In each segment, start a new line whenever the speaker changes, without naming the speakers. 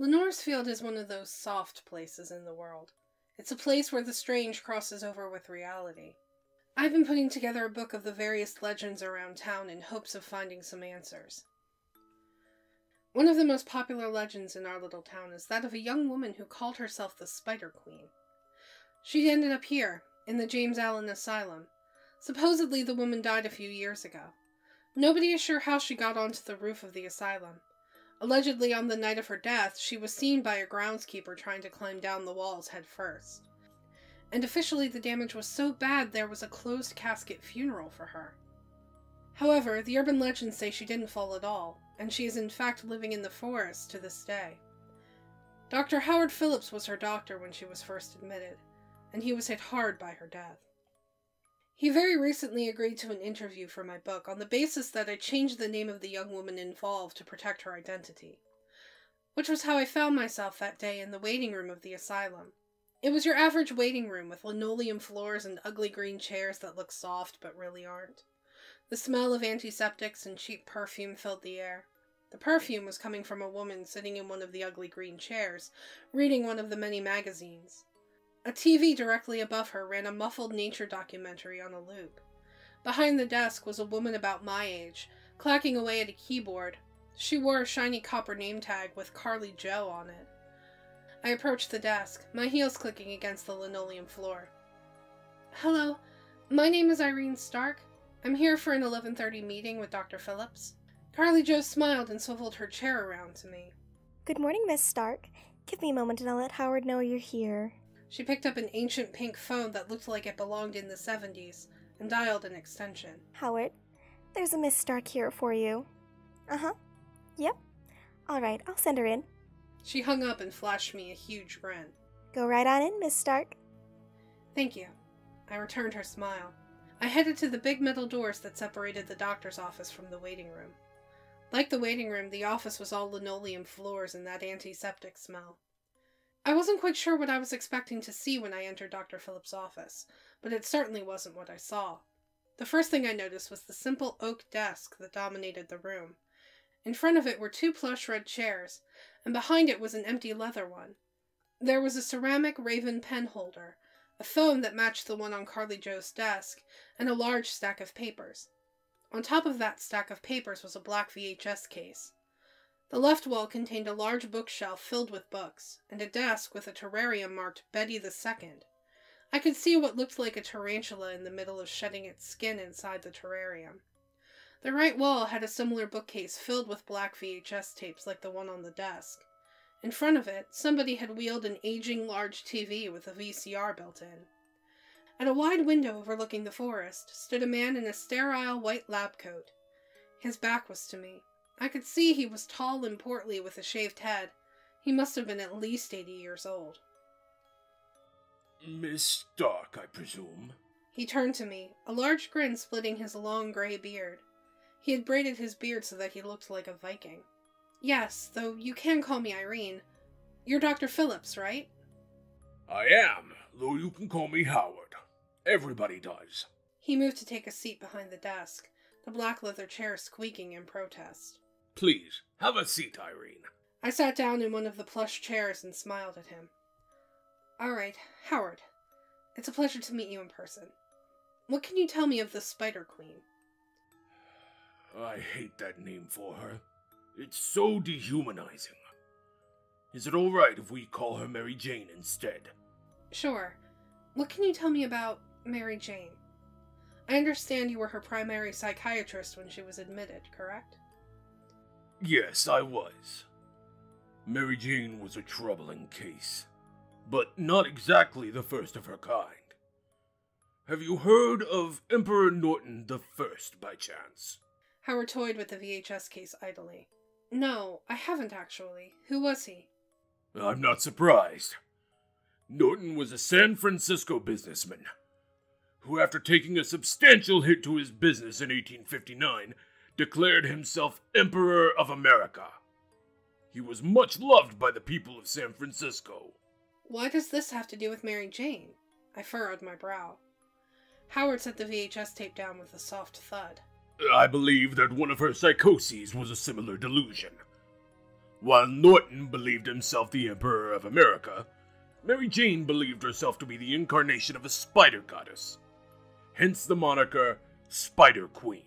Lenore's Field is one of those soft places in the world. It's a place where the strange crosses over with reality. I've been putting together a book of the various legends around town in hopes of finding some answers. One of the most popular legends in our little town is that of a young woman who called herself the Spider Queen. She ended up here, in the James Allen Asylum. Supposedly the woman died a few years ago. Nobody is sure how she got onto the roof of the asylum. Allegedly on the night of her death, she was seen by a groundskeeper trying to climb down the walls head first. And officially the damage was so bad there was a closed casket funeral for her. However, the urban legends say she didn't fall at all, and she is in fact living in the forest to this day. Dr. Howard Phillips was her doctor when she was first admitted, and he was hit hard by her death. He very recently agreed to an interview for my book on the basis that I changed the name of the young woman involved to protect her identity. Which was how I found myself that day in the waiting room of the asylum. It was your average waiting room with linoleum floors and ugly green chairs that look soft but really aren't. The smell of antiseptics and cheap perfume filled the air. The perfume was coming from a woman sitting in one of the ugly green chairs, reading one of the many magazines. A TV directly above her ran a muffled nature documentary on a loop. Behind the desk was a woman about my age, clacking away at a keyboard. She wore a shiny copper name tag with Karli Joe on it. I approached the desk, my heels clicking against the linoleum floor. "Hello, my name is Irene Stark. I'm here for an 11:30 meeting with Dr. Phillips." Karli Joe smiled and swiveled her chair around to me.
"Good morning, Miss Stark. Give me a moment and I'll let Howard know you're here."
She picked up an ancient pink phone that looked like it belonged in the 70s and dialed an extension.
"Howard, there's a Miss Stark here for you." "Uh-huh. Yep. All right, I'll send her in."
She hung up and flashed me a huge grin.
"Go right on in, Miss Stark."
"Thank you." I returned her smile. I headed to the big metal doors that separated the doctor's office from the waiting room. Like the waiting room, the office was all linoleum floors and that antiseptic smell. I wasn't quite sure what I was expecting to see when I entered Dr. Phillips' office, but it certainly wasn't what I saw. The first thing I noticed was the simple oak desk that dominated the room. In front of it were 2 plush red chairs, and behind it was an empty leather one. There was a ceramic raven pen holder, a phone that matched the one on Karli Joe's desk, and a large stack of papers. On top of that stack of papers was a black VHS case. The left wall contained a large bookshelf filled with books, and a desk with a terrarium marked Betty II. I could see what looked like a tarantula in the middle of shedding its skin inside the terrarium. The right wall had a similar bookcase filled with black VHS tapes like the one on the desk. In front of it, somebody had wheeled an aging large TV with a VCR built in. At a wide window overlooking the forest stood a man in a sterile white lab coat. His back was to me. I could see he was tall and portly with a shaved head. He must have been at least 80 years old.
"Miss Stark, I presume?"
He turned to me, a large grin splitting his long gray beard. He had braided his beard so that he looked like a Viking. "Yes, though you can call me Irene. You're Dr. Phillips, right?"
"I am, though you can call me Howard. Everybody does."
He moved to take a seat behind the desk, the black leather chair squeaking in protest.
"Please, have a seat, Irene."
I sat down in one of the plush chairs and smiled at him. "All right, Howard. It's a pleasure to meet you in person. What can you tell me of the Spider Queen?"
"I hate that name for her. It's so dehumanizing. Is it alright if we call her Mary Jane instead?"
"Sure. What can you tell me about Mary Jane? I understand you were her primary psychiatrist when she was admitted, correct?"
"Yes, I was. Mary Jane was a troubling case, but not exactly the first of her kind. Have you heard of Emperor Norton the First by chance?"
Howard toyed with the VHS case idly. "No, I haven't actually. Who was he?"
"I'm not surprised. Norton was a San Francisco businessman, who after taking a substantial hit to his business in 1859, declared himself Emperor of America. He was much loved by the people of San Francisco."
"Why does this have to do with Mary Jane?" I furrowed my brow. Howard set the VHS tape down with a soft thud.
"I believe that one of her psychoses was a similar delusion. While Norton believed himself the Emperor of America, Mary Jane believed herself to be the incarnation of a spider goddess. Hence the moniker Spider Queen.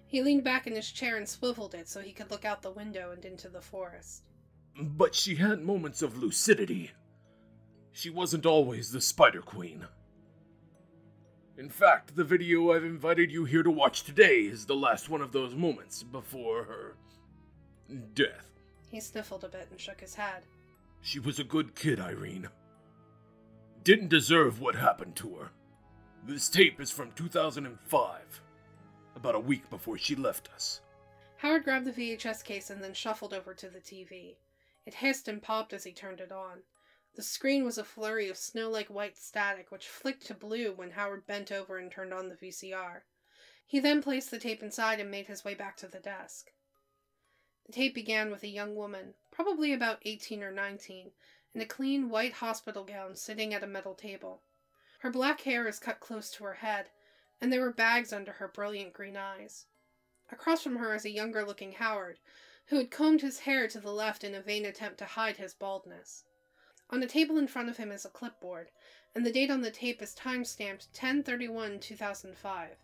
He leaned back in his chair and swiveled it so he could look out the window and into the forest.
But she had moments of lucidity. She wasn't always the Spider Queen. In fact, the video I've invited you here to watch today is the last one of those moments before her death.
He sniffled a bit and shook his head.
She was a good kid, Irene. Didn't deserve what happened to her. This tape is from 2005, about a week before she left us.
Howard grabbed the VHS case and then shuffled over to the TV. It hissed and popped as he turned it on. The screen was a flurry of snow-like white static, which flicked to blue when Howard bent over and turned on the VCR. He then placed the tape inside and made his way back to the desk. The tape began with a young woman, probably about 18 or 19, in a clean white hospital gown sitting at a metal table. Her black hair is cut close to her head, and there were bags under her brilliant green eyes. Across from her is a younger-looking Howard, who had combed his hair to the left in a vain attempt to hide his baldness. On a table in front of him is a clipboard, and the date on the tape is time-stamped 10/31/2005.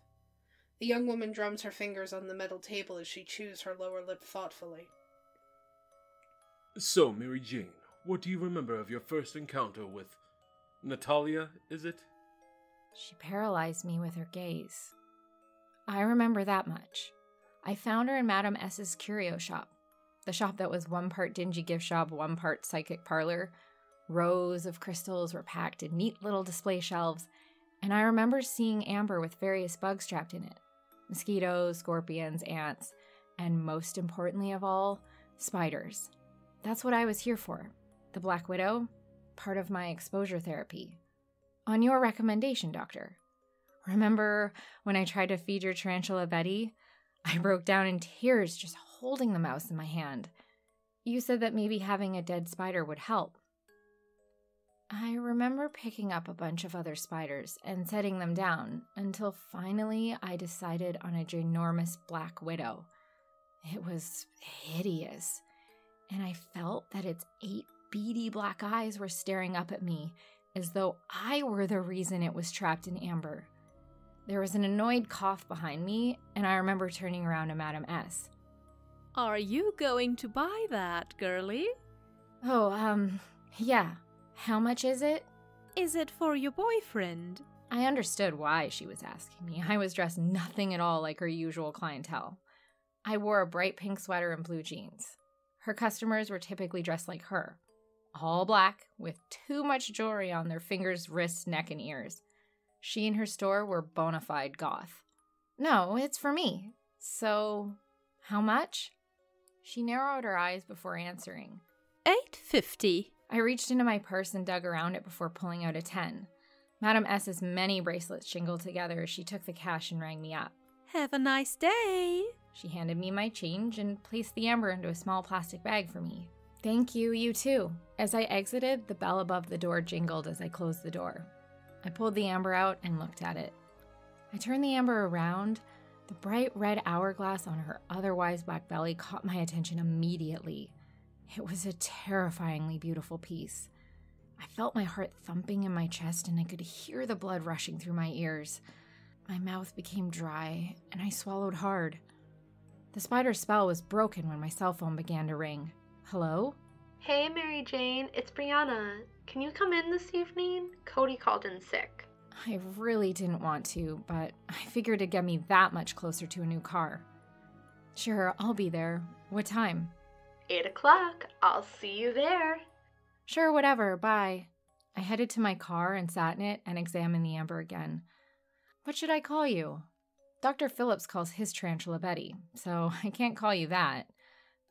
The young woman drums her fingers on the metal table as she chews her lower lip thoughtfully.
So, Mary Jane, what do you remember of your first encounter with Natalia, is it?
She paralyzed me with her gaze. I remember that much. I found her in Madame S.'s curio shop, the shop that was one part dingy gift shop, one part psychic parlor. Rows of crystals were packed in neat little display shelves, and I remember seeing amber with various bugs trapped in it. Mosquitoes, scorpions, ants, and most importantly of all, spiders. That's what I was here for. The Black Widow, part of my exposure therapy. On your recommendation, Doctor. Remember when I tried to feed your tarantula Betty? I broke down in tears just holding the mouse in my hand. You said that maybe having a dead spider would help. I remember picking up a bunch of other spiders and setting them down until finally I decided on a ginormous black widow. It was hideous, and I felt that its 8 beady black eyes were staring up at me as though I were the reason it was trapped in amber. There was an annoyed cough behind me, and I remember turning around to Madame S.
Are you going to buy that, girlie?
Oh, yeah. How much is it?
Is it for your boyfriend?
I understood why she was asking me. I was dressed nothing at all like her usual clientele. I wore a bright pink sweater and blue jeans. Her customers were typically dressed like her. All black, with too much jewelry on their fingers, wrists, neck, and ears. She and her store were bona fide goth. No, it's for me. So, how much? She narrowed her eyes before answering.
$8.50.
I reached into my purse and dug around it before pulling out a 10. Madame S.'s many bracelets jingled together as she took the cash and rang me up.
Have a nice day.
She handed me my change and placed the amber into a small plastic bag for me. Thank you, you too. As I exited, the bell above the door jingled as I closed the door. I pulled the amber out and looked at it. I turned the amber around. The bright red hourglass on her otherwise black belly caught my attention immediately. It was a terrifyingly beautiful piece. I felt my heart thumping in my chest and I could hear the blood rushing through my ears. My mouth became dry and I swallowed hard. The spider's spell was broken when my cell phone began to ring. Hello?
Hey, Mary Jane, it's Brianna. Can you come in this evening? Cody called in sick.
I really didn't want to, but I figured it'd get me that much closer to a new car. Sure, I'll be there. What time?
8 o'clock. I'll see you there.
Sure, whatever. Bye. I headed to my car and sat in it and examined the amber again. What should I call you? Dr. Phillips calls his tarantula Betty, so I can't call you that.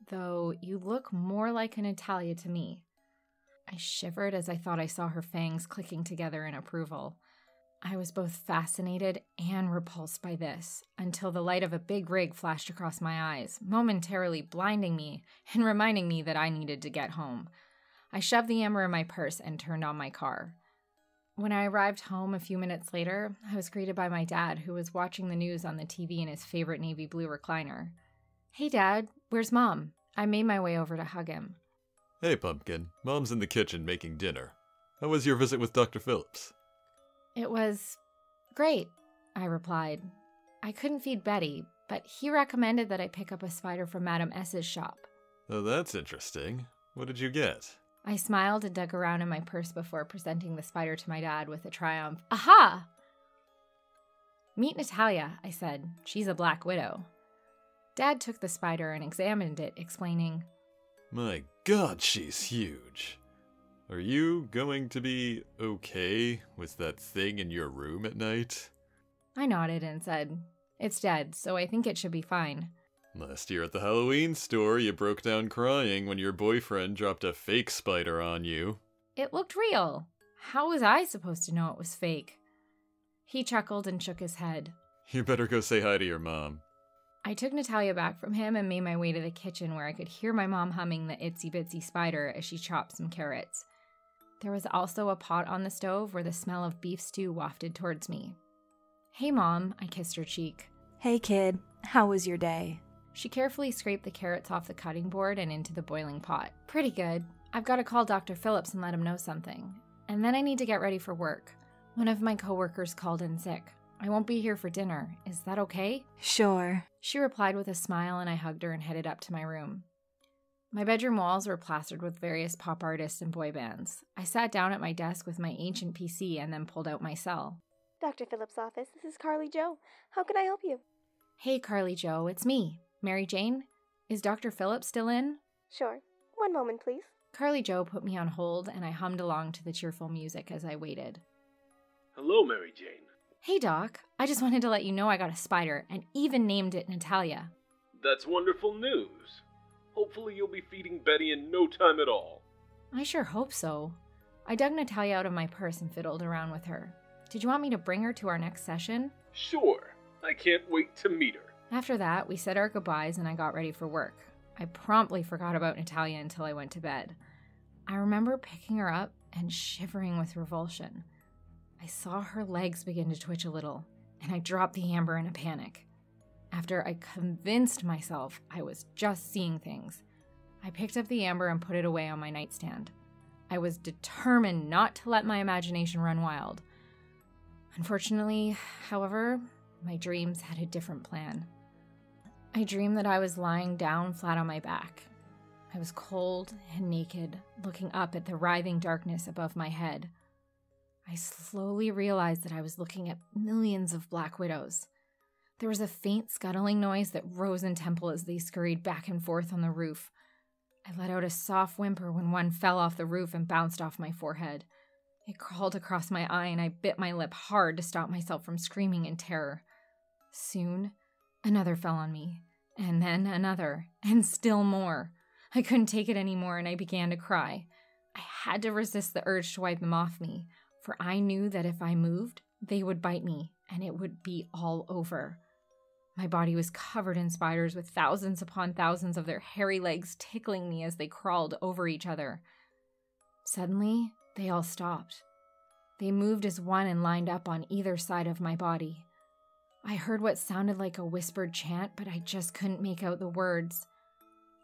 Though you look more like an Natalia to me. I shivered as I thought I saw her fangs clicking together in approval. I was both fascinated and repulsed by this, until the light of a big rig flashed across my eyes, momentarily blinding me and reminding me that I needed to get home. I shoved the amber in my purse and turned on my car. When I arrived home a few minutes later, I was greeted by my dad, who was watching the news on the TV in his favorite navy blue recliner. Hey, Dad, where's Mom? I made my way over to hug him.
Hey, Pumpkin. Mom's in the kitchen making dinner. How was your visit with Dr. Phillips?
It was great, I replied. I couldn't feed Betty, but he recommended that I pick up a spider from Madame S's shop.
Oh, that's interesting. What did you get?
I smiled and dug around in my purse before presenting the spider to my dad with a triumph. Aha! Meet Natalia, I said. She's a black widow. Dad took the spider and examined it, explaining,
My God, she's huge. Are you going to be okay with that thing in your room at night?
I nodded and said, It's dead, so I think it should be fine.
Last year at the Halloween store, you broke down crying when your boyfriend dropped a fake spider on you.
It looked real. How was I supposed to know it was fake? He chuckled and shook his head.
You better go say hi to your mom.
I took Natalia back from him and made my way to the kitchen where I could hear my mom humming the Itsy Bitsy Spider as she chopped some carrots. There was also a pot on the stove where the smell of beef stew wafted towards me. Hey, Mom, I kissed her cheek.
Hey, kid. How was your day?
She carefully scraped the carrots off the cutting board and into the boiling pot. Pretty good. I've got to call Dr. Phillips and let him know something. And then I need to get ready for work. One of my coworkers called in sick. I won't be here for dinner. Is that okay?
Sure.
She replied with a smile and I hugged her and headed up to my room. My bedroom walls were plastered with various pop artists and boy bands. I sat down at my desk with my ancient PC and then pulled out my cell.
Dr. Phillips' office, this is Karli Jo. How can I help you?
Hey, Karli Jo, it's me. Mary Jane? Is Dr. Phillips still in?
Sure. One moment, please.
Karli Jo put me on hold and I hummed along to the cheerful music as I waited.
Hello, Mary Jane.
Hey, Doc. I just wanted to let you know I got a spider and even named it Natalia.
That's wonderful news. Hopefully you'll be feeding Betty in no time at all.
I sure hope so. I dug Natalia out of my purse and fiddled around with her. Did you want me to bring her to our next session?
Sure. I can't wait to meet her.
After that, we said our goodbyes and I got ready for work. I promptly forgot about Natalia until I went to bed. I remember picking her up and shivering with revulsion. I saw her legs begin to twitch a little, and I dropped the amber in a panic. After I convinced myself I was just seeing things, I picked up the amber and put it away on my nightstand. I was determined not to let my imagination run wild. Unfortunately, however, my dreams had a different plan. I dreamed that I was lying down flat on my back. I was cold and naked, looking up at the writhing darkness above my head. I slowly realized that I was looking at millions of black widows. There was a faint scuttling noise that rose in tempo as they scurried back and forth on the roof. I let out a soft whimper when one fell off the roof and bounced off my forehead. It crawled across my eye and I bit my lip hard to stop myself from screaming in terror. Soon, another fell on me, and then another, and still more. I couldn't take it anymore and I began to cry. I had to resist the urge to wipe them off me, for I knew that if I moved, they would bite me, and it would be all over. My body was covered in spiders with thousands upon thousands of their hairy legs tickling me as they crawled over each other. Suddenly, they all stopped. They moved as one and lined up on either side of my body. I heard what sounded like a whispered chant, but I just couldn't make out the words.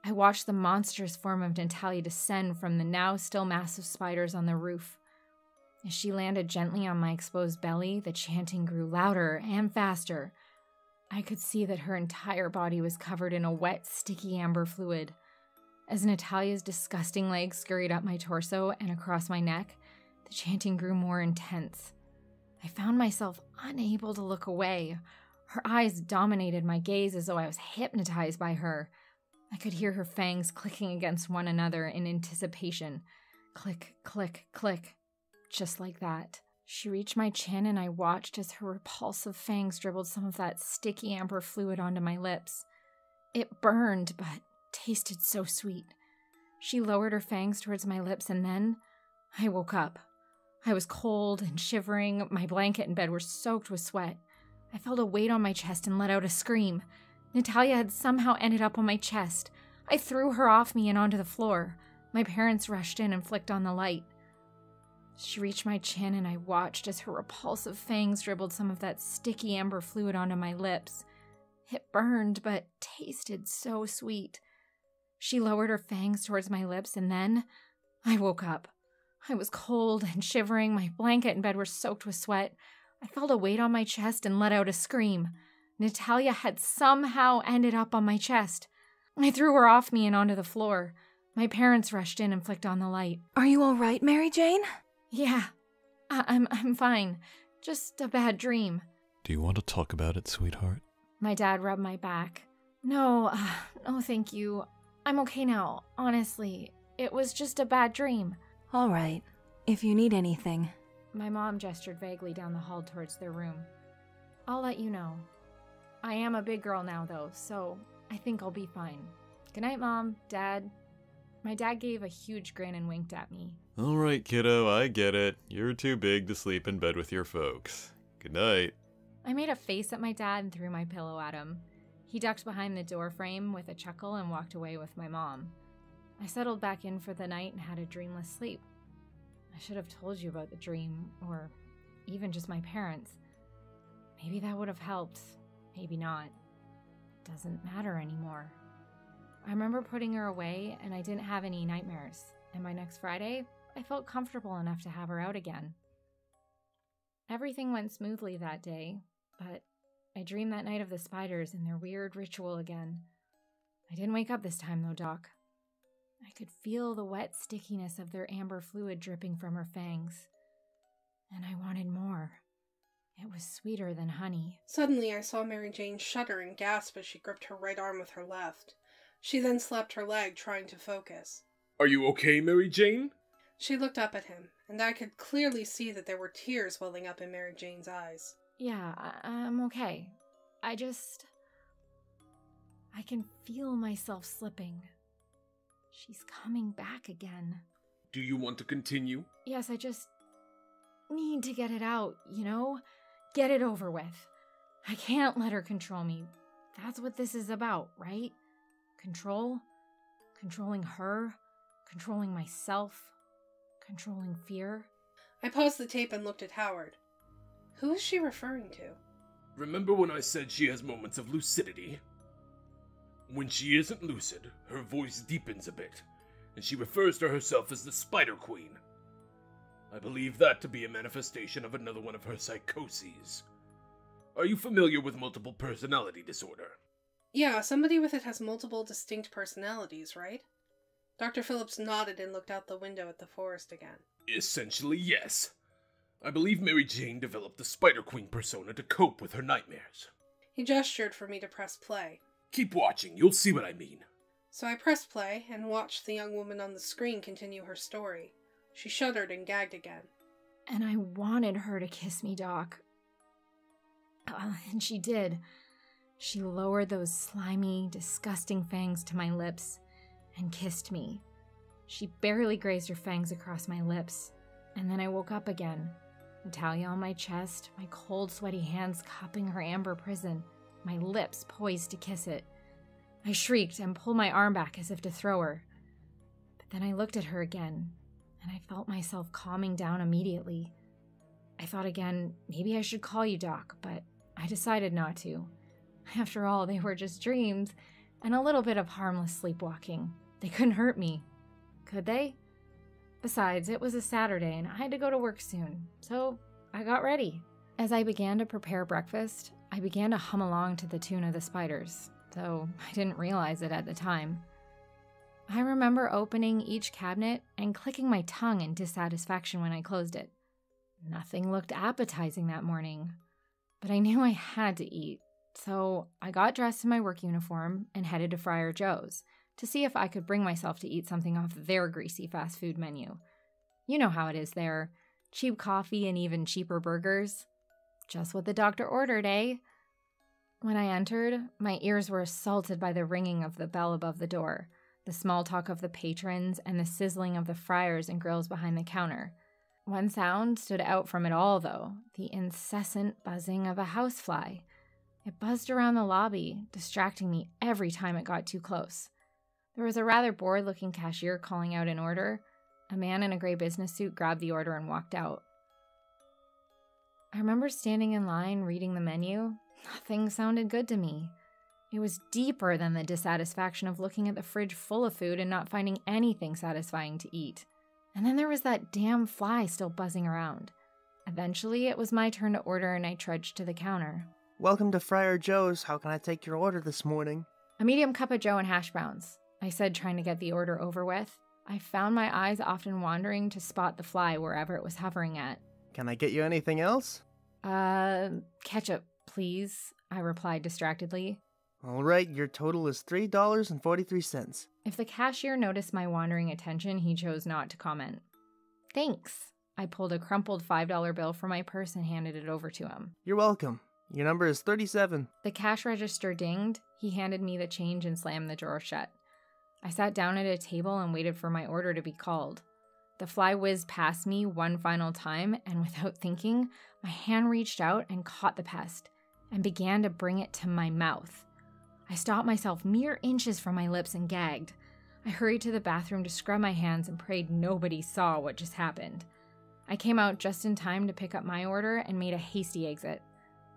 I watched the monstrous form of Natalia descend from the now still massive spiders on the roof. As she landed gently on my exposed belly, the chanting grew louder and faster. I could see that her entire body was covered in a wet, sticky amber fluid. As Natalia's disgusting legs scurried up my torso and across my neck, the chanting grew more intense. I found myself unable to look away. Her eyes dominated my gaze as though I was hypnotized by her. I could hear her fangs clicking against one another in anticipation. Click, click, click. Just like that. She reached my chin and I watched as her repulsive fangs dribbled some of that sticky amber fluid onto my lips. It burned, but tasted so sweet. She lowered her fangs towards my lips and then I woke up. I was cold and shivering. My blanket and bed were soaked with sweat. I felt a weight on my chest and let out a scream. Natalia had somehow ended up on my chest. I threw her off me and onto the floor. My parents rushed in and flicked on the light. She reached my chin and I watched as her repulsive fangs dribbled some of that sticky amber fluid onto my lips. It burned, but tasted so sweet. She lowered her fangs towards my lips, and then I woke up. I was cold and shivering. My blanket and bed were soaked with sweat. I felt a weight on my chest and let out a scream. Natalia had somehow ended up on my chest. I threw her off me and onto the floor. My parents rushed in and flicked on the light.
Are you all right, Mary Jane?
Yeah, I'm fine. Just a bad dream.
Do you want to talk about it, sweetheart?
My dad rubbed my back. No, thank you. I'm okay now, honestly. It was just a bad dream.
All right. If you need anything.
My mom gestured vaguely down the hall towards their room. I'll let you know. I am a big girl now, though, so I think I'll be fine. Good night, Mom, Dad. My dad gave a huge grin and winked at me.
All right, kiddo, I get it. You're too big to sleep in bed with your folks. Good night.
I made a face at my dad and threw my pillow at him. He ducked behind the door frame with a chuckle and walked away with my mom. I settled back in for the night and had a dreamless sleep. I should have told you about the dream, or even just my parents. Maybe that would have helped. Maybe not. Doesn't matter anymore. I remember putting her away, and I didn't have any nightmares. And by next Friday, I felt comfortable enough to have her out again. Everything went smoothly that day, but I dreamed that night of the spiders and their weird ritual again. I didn't wake up this time, though, Doc. I could feel the wet stickiness of their amber fluid dripping from her fangs. And I wanted more. It was sweeter than honey.
Suddenly I saw Mary Jane shudder and gasp as she gripped her right arm with her left. She then slapped her leg, trying to focus.
Are you okay, Mary Jane?
She looked up at him, and I could clearly see that there were tears welling up in Mary Jane's eyes.
Yeah, I'm okay. I can feel myself slipping. She's coming back again.
Do you want to continue?
Yes, I just need to get it out, you know? Get it over with. I can't let her control me. That's what this is about, right? Control? Controlling her? Controlling myself? Controlling fear?
I paused the tape and looked at Howard. Who is she referring to?
Remember when I said she has moments of lucidity? When she isn't lucid, her voice deepens a bit, and she refers to herself as the Spider Queen. I believe that to be a manifestation of another one of her psychoses. Are you familiar with multiple personality disorder?
Yeah, somebody with it has multiple distinct personalities, right? Dr. Phillips nodded and looked out the window at the forest again.
Essentially, yes. I believe Mary Jane developed the Spider Queen persona to cope with her nightmares.
He gestured for me to press play.
Keep watching, you'll see what I mean.
So I pressed play and watched the young woman on the screen continue her story. She shuddered and gagged again.
And I wanted her to kiss me, Doc. And she did. She lowered those slimy, disgusting fangs to my lips and kissed me. She barely grazed her fangs across my lips, and then I woke up again. Natalia on my chest, my cold, sweaty hands cupping her amber prison, my lips poised to kiss it. I shrieked and pulled my arm back as if to throw her. But then I looked at her again, and I felt myself calming down immediately. I thought again, maybe I should call you, Doc, but I decided not to. After all, they were just dreams, and a little bit of harmless sleepwalking. They couldn't hurt me. Could they? Besides, it was a Saturday, and I had to go to work soon, so I got ready. As I began to prepare breakfast, I began to hum along to the tune of the spiders, though I didn't realize it at the time. I remember opening each cabinet and clicking my tongue in dissatisfaction when I closed it. Nothing looked appetizing that morning, but I knew I had to eat, so I got dressed in my work uniform and headed to Friar Joe's to see if I could bring myself to eat something off their greasy fast food menu. You know how it is there. Cheap coffee and even cheaper burgers. Just what the doctor ordered, eh? When I entered, my ears were assaulted by the ringing of the bell above the door, the small talk of the patrons, and the sizzling of the fryers and grills behind the counter. One sound stood out from it all, though, the incessant buzzing of a housefly. It buzzed around the lobby, distracting me every time it got too close. There was a rather bored-looking cashier calling out an order. A man in a gray business suit grabbed the order and walked out. I remember standing in line reading the menu. Nothing sounded good to me. It was deeper than the dissatisfaction of looking at the fridge full of food and not finding anything satisfying to eat. And then there was that damn fly still buzzing around. Eventually, it was my turn to order and I trudged to the counter.
Welcome to Friar Joe's. How can I take your order this morning?
A medium cup of joe and hash browns, I said, trying to get the order over with. I found my eyes often wandering to spot the fly wherever it was hovering at.
Can I get you anything else?
Ketchup, please, I replied distractedly.
All right, your total is $3.43.
If the cashier noticed my wandering attention, he chose not to comment. Thanks. I pulled a crumpled $5 bill from my purse and handed it over to him.
You're welcome. Your number is 37.
The cash register dinged. He handed me the change and slammed the drawer shut. I sat down at a table and waited for my order to be called. The fly whizzed past me one final time, and without thinking, my hand reached out and caught the pest and began to bring it to my mouth. I stopped myself mere inches from my lips and gagged. I hurried to the bathroom to scrub my hands and prayed nobody saw what just happened. I came out just in time to pick up my order and made a hasty exit.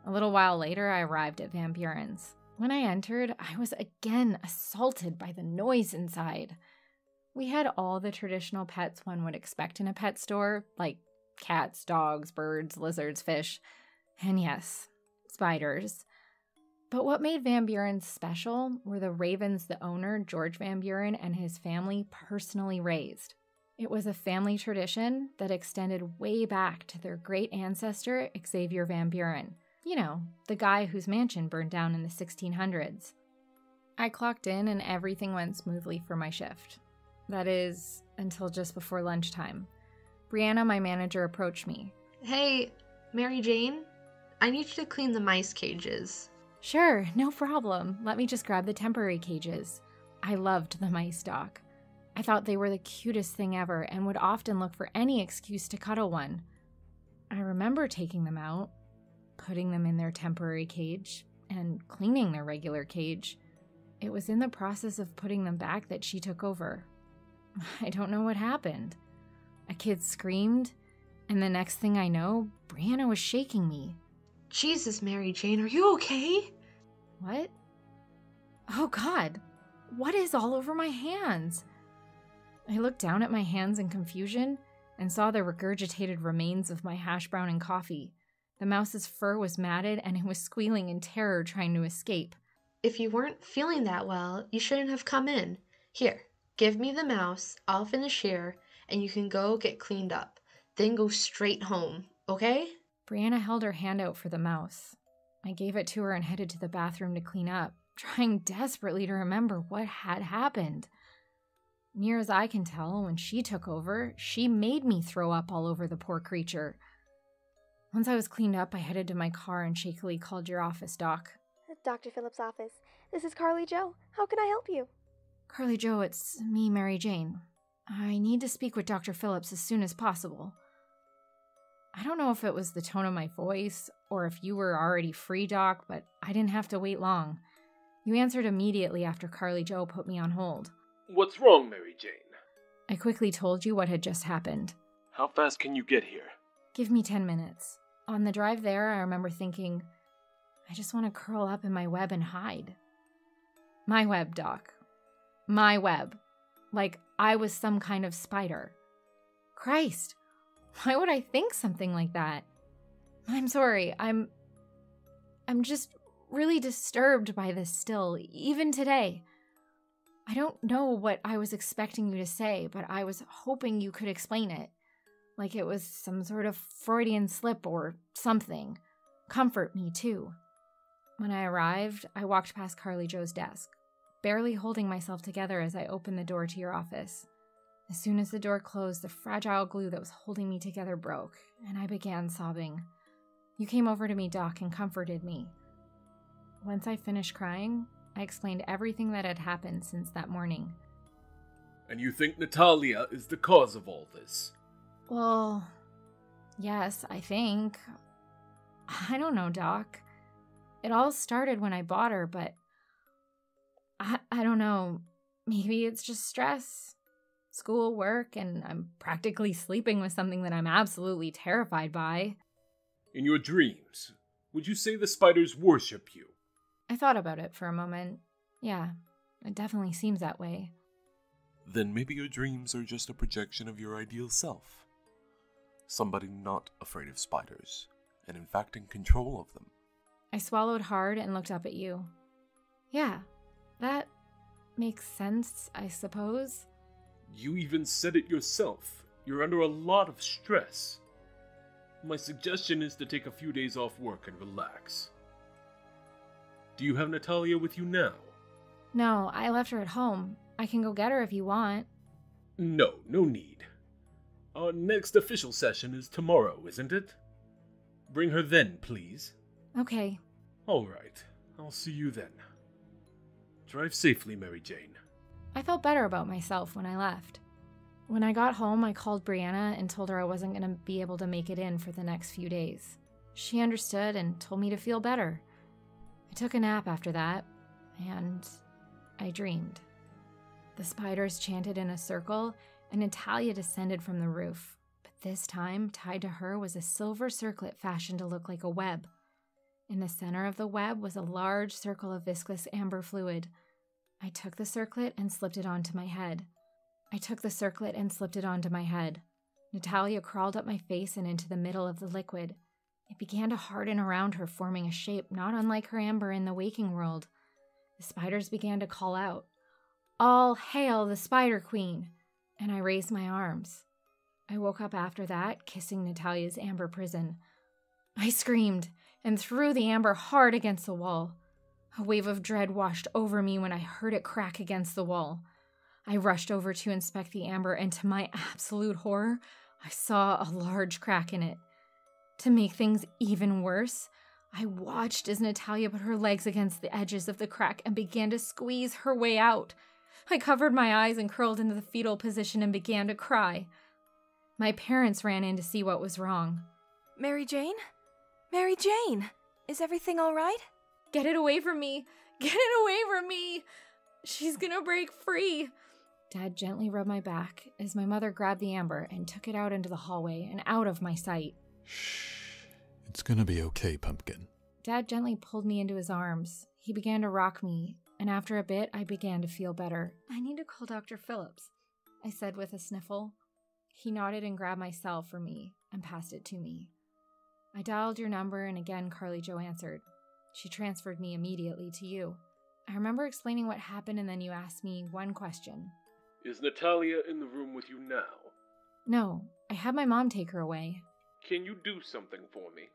A little while later, I arrived at Van Buren's. When I entered, I was again assaulted by the noise inside. We had all the traditional pets one would expect in a pet store, like cats, dogs, birds, lizards, fish, and yes, spiders. But what made Van Buren's special were the ravens the owner, George Van Buren, and his family personally raised. It was a family tradition that extended way back to their great ancestor, Xavier Van Buren. You know, the guy whose mansion burned down in the 1600s. I clocked in and everything went smoothly for my shift. That is, until just before lunchtime. Brianna, my manager, approached me.
Hey, Mary Jane? I need you to clean the mice cages.
Sure, no problem. Let me just grab the temporary cages. I loved the mice, Doc. I thought they were the cutest thing ever and would often look for any excuse to cuddle one. I remember taking them out, putting them in their temporary cage, and cleaning their regular cage. It was in the process of putting them back that she took over. I don't know what happened. A kid screamed, and the next thing I know, Brianna was shaking me.
Jesus, Mary Jane, are you okay?
What? Oh God, what is all over my hands? I looked down at my hands in confusion and saw the regurgitated remains of my hash brown and coffee. The mouse's fur was matted and it was squealing in terror trying to escape.
If you weren't feeling that well, you shouldn't have come in. Here, give me the mouse, I'll finish here, and you can go get cleaned up. Then go straight home, okay?
Brianna held her hand out for the mouse. I gave it to her and headed to the bathroom to clean up, trying desperately to remember what had happened. Near as I can tell, when she took over, she made me throw up all over the poor creature. Once I was cleaned up, I headed to my car and shakily called your office, Doc.
Dr. Phillips' office. This is Karli Joe. How can I help you?
Karli Joe, it's me, Mary Jane. I need to speak with Dr. Phillips as soon as possible. I don't know if it was the tone of my voice or if you were already free, Doc, but I didn't have to wait long. You answered immediately after Karli Joe put me on hold.
What's wrong, Mary Jane?
I quickly told you what had just happened.
How fast can you get here?
Give me 10 minutes. On the drive there, I remember thinking, I just want to curl up in my web and hide. My web, Doc. My web. Like I was some kind of spider. Christ, why would I think something like that? I'm sorry, I'm just really disturbed by this still, even today. I don't know what I was expecting you to say, but I was hoping you could explain it. Like it was some sort of Freudian slip or something. Comfort me, too. When I arrived, I walked past Karli Joe's desk, barely holding myself together as I opened the door to your office. As soon as the door closed, the fragile glue that was holding me together broke, and I began sobbing. You came over to me, Doc, and comforted me. Once I finished crying, I explained everything that had happened since that morning.
And you think Natalia is the cause of all this?
Well, yes, I think. I don't know, Doc. It all started when I bought her, but I don't know. Maybe it's just stress, school, work, and I'm practically sleeping with something that I'm absolutely terrified by.
In your dreams, would you say the spiders worship you?
I thought about it for a moment. Yeah, it definitely seems that way.
Then maybe your dreams are just a projection of your ideal self. Somebody not afraid of spiders, and in fact in control of them.
I swallowed hard and looked up at you. Yeah, that makes sense, I suppose.
You even said it yourself. You're under a lot of stress. My suggestion is to take a few days off work and relax. Do you have Natalia with you now?
No, I left her at home. I can go get her if you want.
No need. Our next official session is tomorrow, isn't it? Bring her then, please.
Okay.
All right. I'll see you then. Drive safely, Mary Jane.
I felt better about myself when I left. When I got home, I called Brianna and told her I wasn't going to be able to make it in for the next few days. She understood and told me to feel better. I took a nap after that, and I dreamed. The spiders chanted in a circle, and Natalia descended from the roof. But this time, tied to her was a silver circlet fashioned to look like a web. In the center of the web was a large circle of viscous amber fluid. I took the circlet and slipped it onto my head. Natalia crawled up my face and into the middle of the liquid. It began to harden around her, forming a shape not unlike her amber in the waking world. The spiders began to call out, "All hail the Spider Queen!" And I raised my arms. I woke up after that, kissing Natalia's amber prison. I screamed and threw the amber hard against the wall. A wave of dread washed over me when I heard it crack against the wall. I rushed over to inspect the amber, and to my absolute horror, I saw a large crack in it. To make things even worse, I watched as Natalia put her legs against the edges of the crack and began to squeeze her way out. I covered my eyes and curled into the fetal position and began to cry. My parents ran in to see what was wrong.
Mary Jane? Mary Jane! Is everything all right?
Get it away from me! Get it away from me! She's gonna break free! Dad gently rubbed my back as my mother grabbed the amber and took it out into the hallway and out of my sight.
Shh. It's gonna be okay, Pumpkin.
Dad gently pulled me into his arms. He began to rock me, and after a bit, I began to feel better. I need to call Dr. Phillips, I said with a sniffle. He nodded and grabbed my cell for me and passed it to me. I dialed your number, and again Karli Jo answered. She transferred me immediately to you. I remember explaining what happened, and then you asked me one question.
Is Natalia in the room with you now?
No, I had my mom take her away.
Can you do something for me?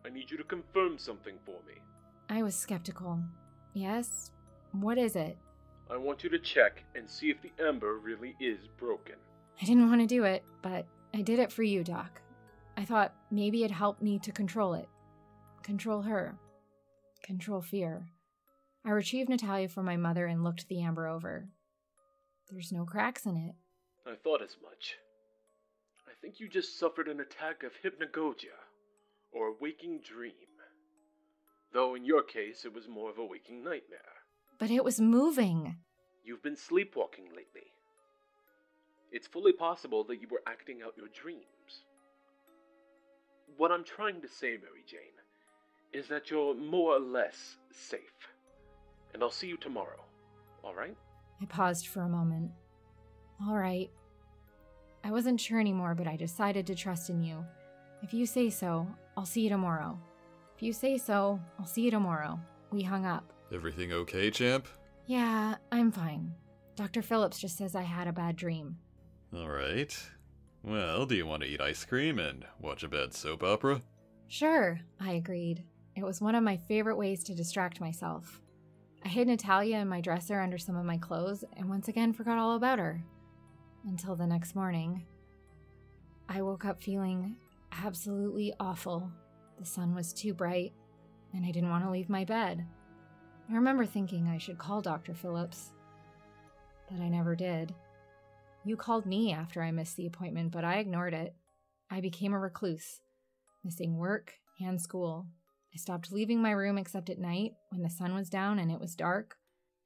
I need you to confirm something for me.
I was skeptical. Yes? What is it?
I want you to check and see if the amber really is broken.
I didn't want to do it, but I did it for you, Doc. I thought maybe it'd help me to control it. Control her. Control fear. I retrieved Natalia from my mother and looked the amber over. There's no cracks in it.
I thought as much. I think you just suffered an attack of hypnagogia, or a waking dream. Though in your case, it was more of a waking nightmare.
But it was moving.
You've been sleepwalking lately. It's fully possible that you were acting out your dreams. What I'm trying to say, Mary Jane, is that you're more or less safe. And I'll see you tomorrow, alright?
I paused for a moment. All right. I wasn't sure anymore, but I decided to trust in you. If you say so, I'll see you tomorrow. If you say so, I'll see you tomorrow. We hung up.
Everything okay, champ?
Yeah, I'm fine. Dr. Phillips just says I had a bad dream.
Alright. Well, do you want to eat ice cream and watch a bad soap opera?
Sure, I agreed. It was one of my favorite ways to distract myself. I hid Natalia in my dresser under some of my clothes and once again forgot all about her. Until the next morning. I woke up feeling absolutely awful. The sun was too bright, and I didn't want to leave my bed. I remember thinking I should call Dr. Phillips, but I never did. You called me after I missed the appointment, but I ignored it. I became a recluse, missing work and school. I stopped leaving my room except at night, when the sun was down and it was dark.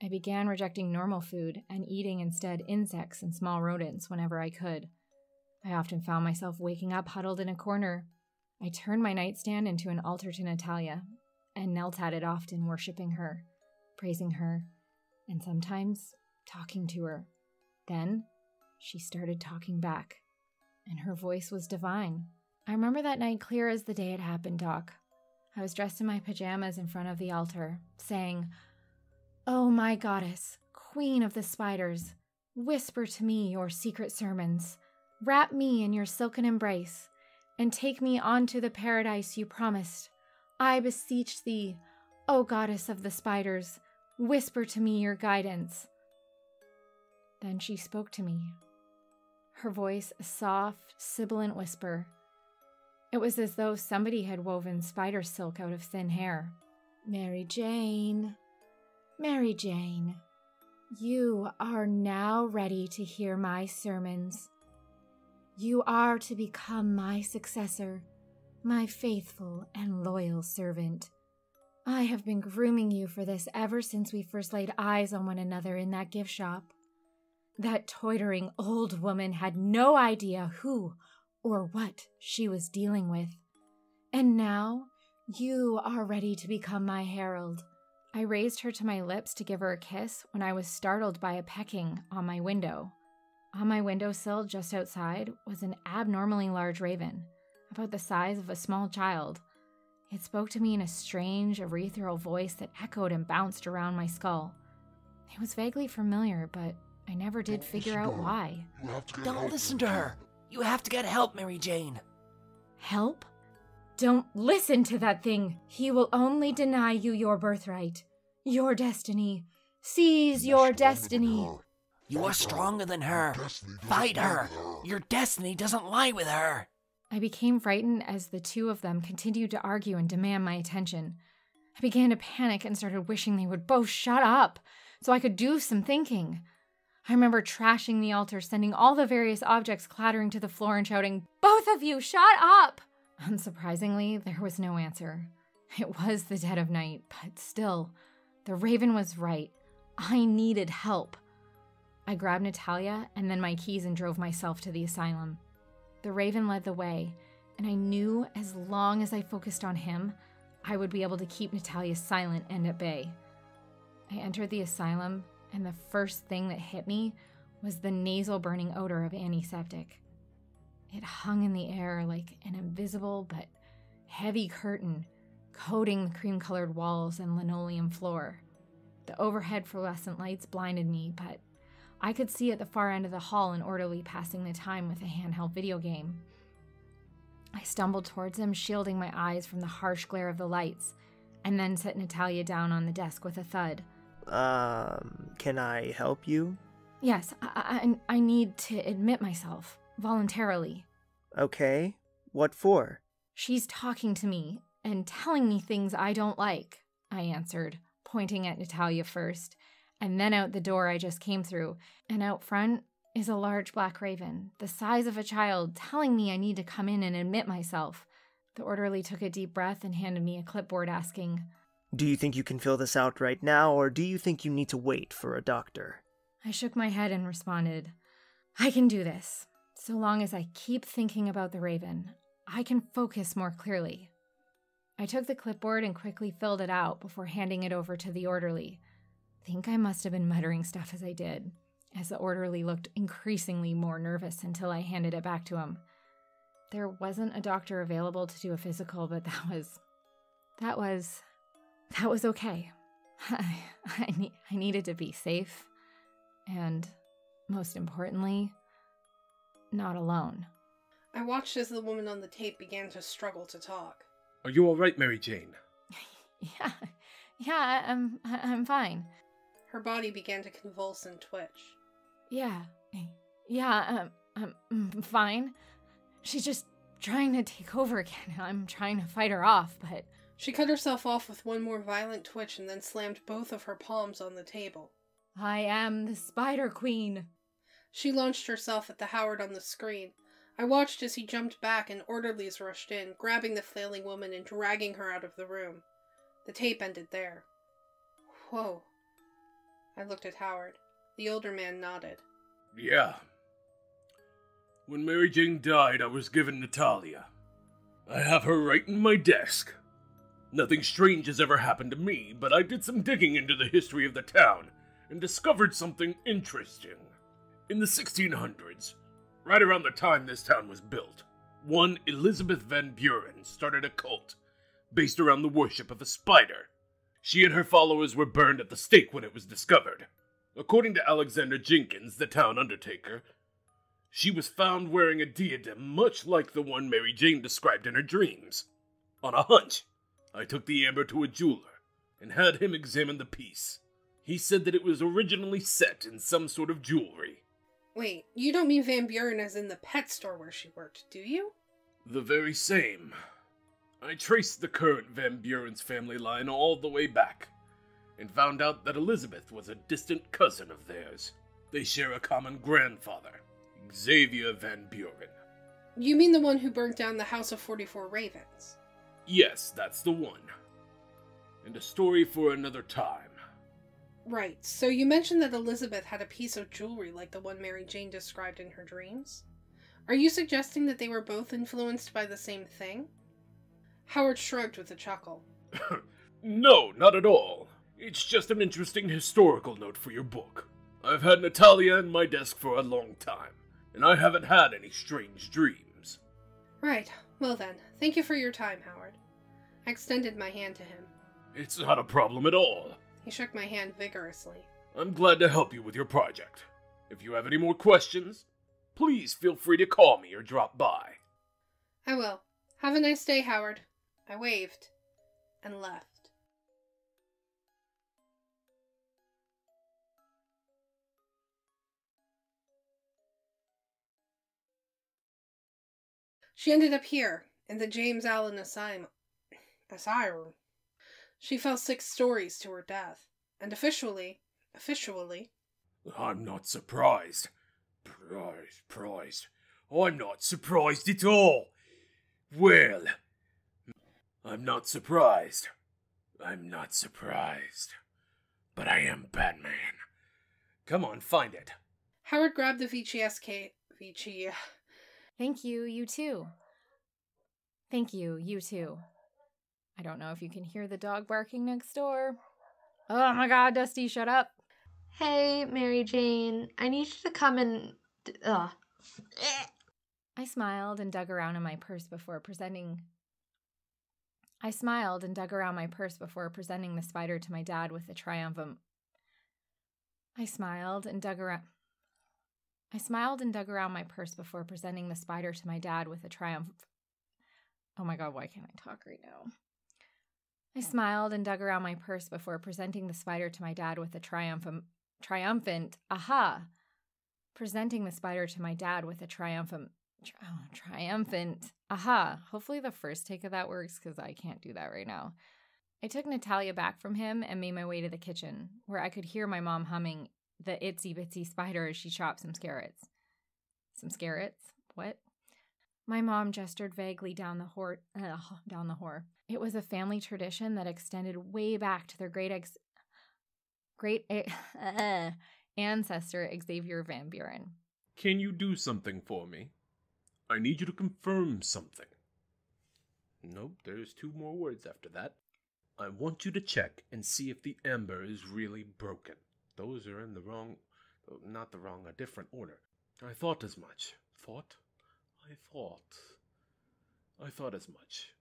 I began rejecting normal food and eating instead insects and small rodents whenever I could. I often found myself waking up huddled in a corner. I turned my nightstand into an altar to Natalia. and knelt at it often, worshipping her, praising her, and sometimes talking to her. Then she started talking back, and her voice was divine. I remember that night clear as the day it happened, Doc. I was dressed in my pajamas in front of the altar, saying, "Oh, my goddess, queen of the spiders, whisper to me your secret sermons. Wrap me in your silken embrace, and take me on to the paradise you promised. I beseech thee, O goddess of the spiders, whisper to me your guidance." Then she spoke to me, her voice a soft, sibilant whisper. It was as though somebody had woven spider silk out of thin hair. "Mary Jane, Mary Jane, you are now ready to hear my sermons. You are to become my successor, my faithful and loyal servant. I have been grooming you for this ever since we first laid eyes on one another in that gift shop. That tottering old woman had no idea who or what she was dealing with. And now you are ready to become my herald." I raised her to my lips to give her a kiss when I was startled by a pecking on my window. On my windowsill just outside was an abnormally large raven, about the size of a small child. It spoke to me in a strange, ethereal voice that echoed and bounced around my skull. It was vaguely familiar, but I never did figure out why.
Don't listen to her. You have to get help, Mary Jane.
Help? Don't listen to that thing. He will only deny you your birthright, your destiny. Seize your destiny.
You are stronger than her. Fight her. Your destiny doesn't lie with her.
I became frightened as the two of them continued to argue and demand my attention. I began to panic and started wishing they would both shut up so I could do some thinking. I remember trashing the altar, sending all the various objects clattering to the floor and shouting, "Both of you, shut up!" Unsurprisingly, there was no answer. It was the dead of night, but still, the raven was right. I needed help. I grabbed Natalia and then my keys and drove myself to the asylum. The raven led the way, and I knew as long as I focused on him, I would be able to keep Natalia silent and at bay. I entered the asylum, and the first thing that hit me was the nasal burning odor of antiseptic. It hung in the air like an invisible but heavy curtain, coating the cream-colored walls and linoleum floor. The overhead fluorescent lights blinded me, but I could see at the far end of the hall an orderly passing the time with a handheld video game. I stumbled towards him, shielding my eyes from the harsh glare of the lights, and then set Natalia down on the desk with a thud.
Can I help you?
Yes, I need to admit myself, voluntarily.
Okay, what for?
She's talking to me and telling me things I don't like, I answered, pointing at Natalia first, and then out the door I just came through, and out front is a large black raven, the size of a child, telling me I need to come in and admit myself. The orderly took a deep breath and handed me a clipboard asking,
"Do you think you can fill this out right now, or do you think you need to wait for a doctor?"
I shook my head and responded, "I can do this. So long as I keep thinking about the raven, I can focus more clearly." I took the clipboard and quickly filled it out before handing it over to the orderly. I think I must have been muttering stuff as I did, as the orderly looked increasingly more nervous until I handed it back to him. There wasn't a doctor available to do a physical, but that was okay. I needed to be safe, and most importantly, not alone.
I watched as the woman on the tape began to struggle to talk.
Are you all right, Mary Jane?
Yeah, I'm fine.
Her body began to convulse and twitch.
Yeah, I'm fine. She's just trying to take over again. I'm trying to fight her off, but...
She cut herself off with one more violent twitch and then slammed both of her palms on the table.
I am the Spider Queen.
She launched herself at the Howard on the screen. I watched as he jumped back and orderlies rushed in, grabbing the flailing woman and dragging her out of the room. The tape ended there. Whoa. I looked at Howard. The older man nodded.
Yeah. When Mary Jane died, I was given Natalia. I have her right in my desk. Nothing strange has ever happened to me, but I did some digging into the history of the town and discovered something interesting. In the 1600s, right around the time this town was built, one Elizabeth Van Buren started a cult based around the worship of a spider. She and her followers were burned at the stake when it was discovered. According to Alexander Jenkins, the town undertaker, she was found wearing a diadem much like the one Mary Jane described in her dreams. On a hunch, I took the amber to a jeweler and had him examine the piece. He said that it was originally set in some sort of jewelry.
Wait, you don't mean Van Buren as in the pet store where she worked, do you?
The very same. I traced the current Van Buren's family line all the way back, and found out that Elizabeth was a distant cousin of theirs. They share a common grandfather, Xavier Van Buren.
You mean the one who burnt down the House of 44 Ravens?
Yes, that's the one. And a story for another time.
Right, so you mentioned that Elizabeth had a piece of jewelry like the one Mary Jane described in her dreams? Are you suggesting that they were both influenced by the same thing? Howard shrugged with a chuckle.
No, not at all. It's just an interesting historical note for your book. I've had Natalia in my desk for a long time, and I haven't had any strange dreams.
Right, well then, thank you for your time, Howard. I extended my hand to him.
It's not a problem at all.
He shook my hand vigorously.
I'm glad to help you with your project. If you have any more questions, please feel free to call me or drop by.
I will. Have a nice day, Howard. I waved and left. She ended up here, in the James Allen Asylum. She fell 6 stories to her death, and officially,
I'm not surprised. Surprised. I'm not surprised at all. Well, I'm not surprised. But I am Batman. Come on, find it.
Howard grabbed the
Thank you, you too. Thank you, you too. I don't know if you can hear the dog barking next door. Oh my god, Dusty, shut up.
Hey, Mary Jane, I need you to come and...
I smiled and dug around in my purse before presenting the spider to my dad with a triumphant... I smiled and dug around my purse before presenting the spider to my dad with a Oh my god, why can't I talk right now? I smiled and dug around my purse before presenting the spider to my dad with a triumphant aha. Hopefully the first take of that works because I can't do that right now. I took Natalia back from him and made my way to the kitchen, where I could hear my mom humming the itsy bitsy spider as she chopped some carrots. Some carrots? What? My mom gestured vaguely down the hall. It was a family tradition that extended way back to their great ancestor, Xavier Van Buren.
Can you do something for me? I need you to confirm something. Nope, there's 2 more words after that. I want you to check and see if the amber is really broken. Those are in the wrong... a different order. I thought as much. Thought as much.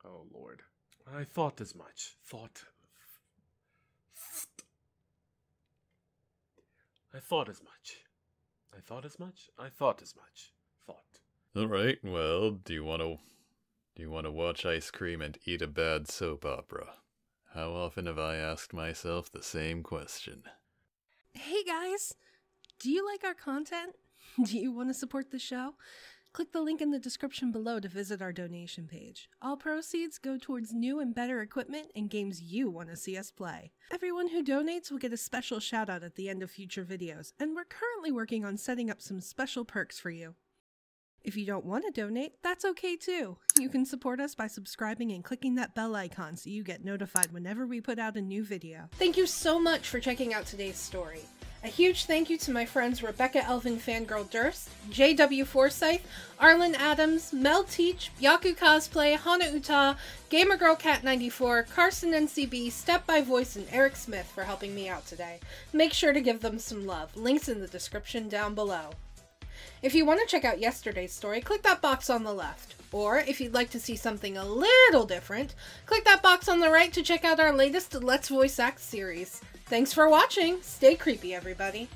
Oh, Lord. I thought as much. Thought.
Alright, well, do you want to watch ice cream and eat a bad soap opera? How often have I asked myself the same question?
Hey guys, do you like our content? Do you want to support the show? Click the link in the description below to visit our donation page. All proceeds go towards new and better equipment and games you want to see us play. Everyone who donates will get a special shout out at the end of future videos, and we're currently working on setting up some special perks for you. If you don't want to donate, that's okay too. You can support us by subscribing and clicking that bell icon so you get notified whenever we put out a new video.
Thank you so much for checking out today's story. A huge thank you to my friends Rebecca Elvin Fangirl Durst, JW Forsyth, Aarlyn Adams, Melle Teich, ByakuCosplay, Hana Uta, GamerGirlCat94, CarsonNCB, Step by Voice, and Eric Smith for helping me out today. Make sure to give them some love. Links in the description down below. If you want to check out yesterday's story, click that box on the left. Or, if you'd like to see something a little different, click that box on the right to check out our latest Let's Voice Act series. Thanks for watching! Stay creepy, everybody!